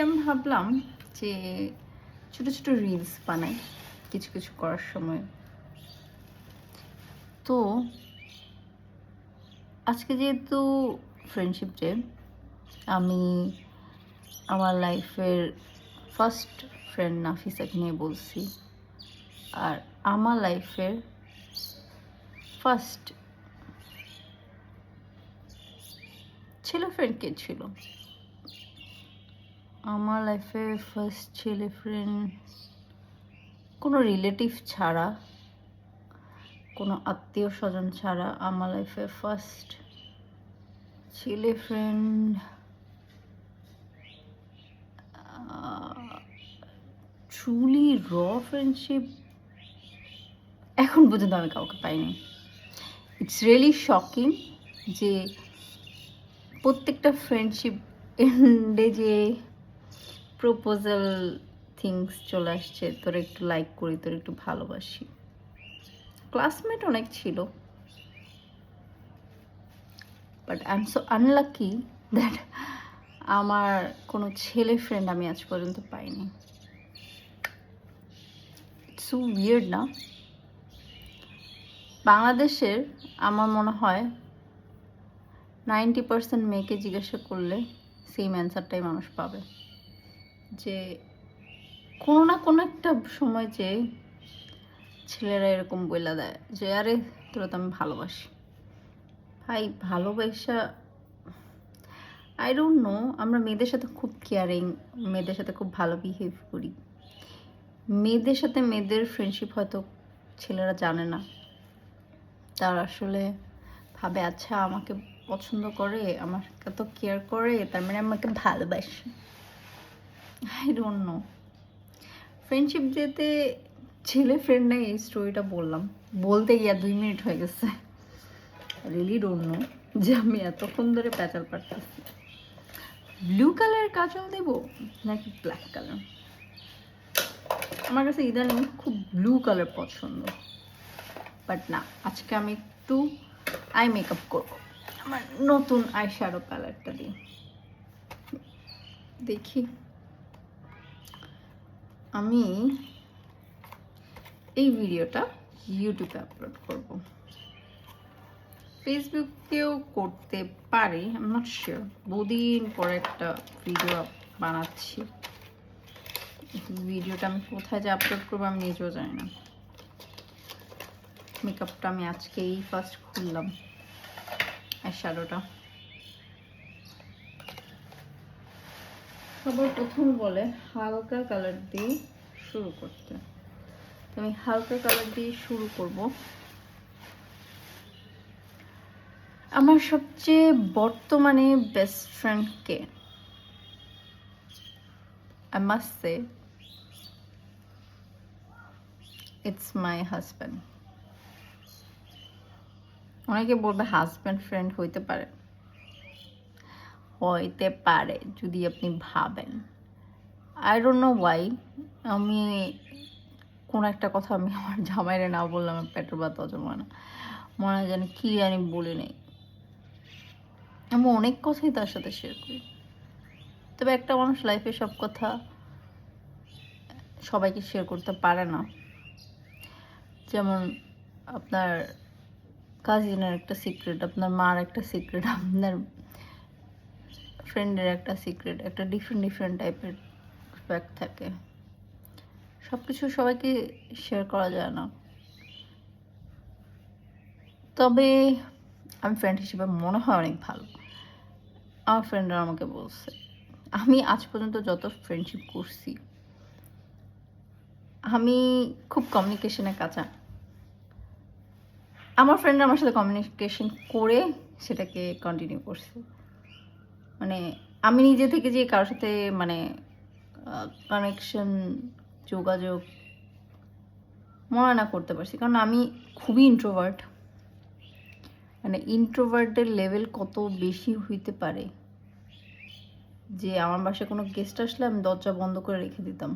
আমি ভাবলাম যে ছোট ছোট রিলস বানাই কিছু কিছু করার সময়। তো আজকে যেহেতু ফ্রেন্ডশিপ ডে, আমি আমার লাইফের ফার্স্ট ফ্রেন্ড নাফিসাকে নিয়ে বলছি। আর আমার লাইফের ফার্স্ট ছেলে ফ্রেন্ড কে ছিল? আমার লাইফের ফার্স্ট ছেলে ফ্রেন্ড কোনো রিলেটিভ ছাড়া, কোনো আত্মীয় স্বজন ছাড়া আমার লাইফের ফার্স্ট ছেলে ফ্রেন্ড ট্রুলি র ফ্রেন্ডশিপ এখন পর্যন্ত আমি কাউকে পাইনি। ইটস রিয়েলি শকিং যে প্রত্যেকটা ফ্রেন্ডশিপ এন্ডে যে প্রপোজাল থিংস চলে আসছে, তোর একটু লাইক করি, তোর একটু ভালোবাসি। ক্লাসমেট অনেক ছিল, but I am so unlucky that আমার কোনো ছেলে ফ্রেন্ড আমি আজ পর্যন্ত পাইনি। ইটস সো উইয়ার্ড না? বাংলাদেশের আমার মনে হয় 90% মেয়েকে জিজ্ঞাসা করলে সেম অ্যান্সারটাই মানুষ পাবে, যে কোনো না কোনো একটা সময় যে ছেলেরা এরকম বইলা দেয় যে আরে তোরা তো আমি ভালোবাসি। ভাই ভালোবাসা, আই ডোন্ট নো, আমরা মেয়েদের সাথে খুব কেয়ারিং, মেয়েদের সাথে খুব ভালো বিহেভ করি। মেয়েদের সাথে মেয়েদের ফ্রেন্ডশিপ হয়তো ছেলেরা জানে না। তার আসলে ভাবে আচ্ছা আমাকে পছন্দ করে, আমার এত কেয়ার করে, তার মানে আমাকে ভালোবাসে। I don't know. ফ্রেন্ডশিপ ডেতে ছেলে ফ্রেন্ড নাই, এই স্টোরিটা বললাম, বলতে গিয়া 2 মিনিট হয়ে গেছে। রিয়েলি ডোন্ট নো যে আমি এতক্ষণ ধরে প্যাচাল পারতেছি। ব্লু কালারের কাজল দেব নাকি ব্ল্যাক কালার? আমার কাছে ইদানিং খুব ব্লু কালার পছন্দ, বাট না, আজকে আমি একটু আই মেকআপ করবো আমার নতুন আই শ্যাডো কালারটা দিয়ে। দেখি, আমি এই ভিডিওটা ইউটিউবে আপলোড করব, ফেসবুকেও করতে পারি, আই এম নট শিওর। বহুদিন পরে একটা ভিডিও বানাচ্ছি, ভিডিওটা আমি কোথায় যে আপলোড করবো আমি নিজেও জানি না। মেকআপটা আমি আজকেই ফার্স্ট খুললাম, আই শ্যাডোটা। সবার প্রথম বলে হালকা কালার দিয়ে শুরু করতে, তো আমি হালকা কালার দিয়ে শুরু করব। আমার সবচেয়ে বর্তমানে best friend K? I must say it's my husband. অনেকে বলবে হাজব্যান্ড ফ্রেন্ড হইতে পারে, হইতে পারে যদি আপনি ভাবেন। আই ডোন্ট নো ওয়াই আমি কোনো একটা কথা আমি আমার জামাইরে না বললাম আমার পেটের ব্যথা জমে না, মনে হয় জানি কি জানি বলি নেই। আমি অনেক কথাই তার সাথে শেয়ার করি, তবে একটা মানুষ লাইফে সব কথা সবাইকে শেয়ার করতে পারে না। যেমন আপনার কাজিনের একটা সিক্রেট, আপনার মার একটা সিক্রেট, আপনার ফ্রেন্ডের একটা সিক্রেট, একটা ডিফারেন্ট ডিফারেন্ট টাইপের ফ্যাক্ট থাকে। সব কিছু সবাইকে শেয়ার করা যায় না। তবে আমি ফ্রেন্ড হিসেবে মনে হয় অনেক ভালো। আমার ফ্রেন্ডরা আমাকে বলছে, আমি আজ পর্যন্ত যত ফ্রেন্ডশিপ করছি আমি খুব কমিউনিকেশনে কাঁচা। আমার ফ্রেন্ডরা আমার সাথে কমিউনিকেশন করে সেটাকে কন্টিনিউ করছে। মানে আমি নিজে থেকে যে কারোর সাথে মানে কানেকশন, যোগাযোগ মনে না করতে পারছি, কারণ আমি খুবই ইন্ট্রোভার্ট। মানে ইন্ট্রোভার্টের লেভেল কত বেশি হইতে পারে যে আমার বাসায় কোনো গেস্ট আসলে আমি দরজা বন্ধ করে রেখে দিতাম।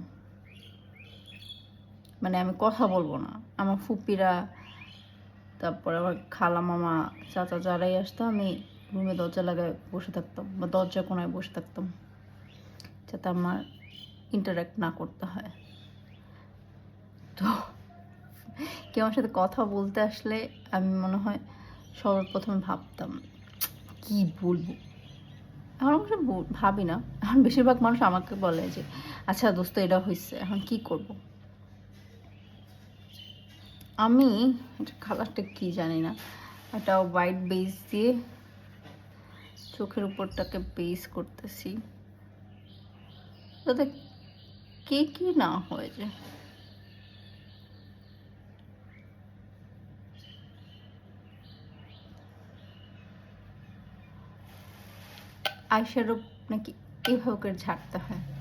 মানে আমি কথা বলবো না। আমার ফুপিরা, তারপরে আমার খালা মামা চাচা যারাই আসতো, আমি রুমে দরজা লাগায় বসে থাকতাম বা দরজা কোনায় বসে থাকতাম। যাতে আমার ইন্টারাক্ট না করতে হয়। তো কেউ আমার সাথে কথা বলতে আসলে আমি মনে হয় সবার প্রথমে ভাবতাম কি বলবো। এখন অবশ্য ভাবি না। এখন বেশিরভাগ মানুষ আমাকে বলে যে, "আচ্ছা দোস্ত এটা হইছে, এখন কি করব?" আমি এটা কালারটা কি জানি না। একটা হোয়াইট বেস দিয়ে চোখের উপরটাকে বেস করতেছি। যাতে কি না হয়ে যায়। আইশ্যাডো নাকি এভাবে করে ঝাড়তে হয়।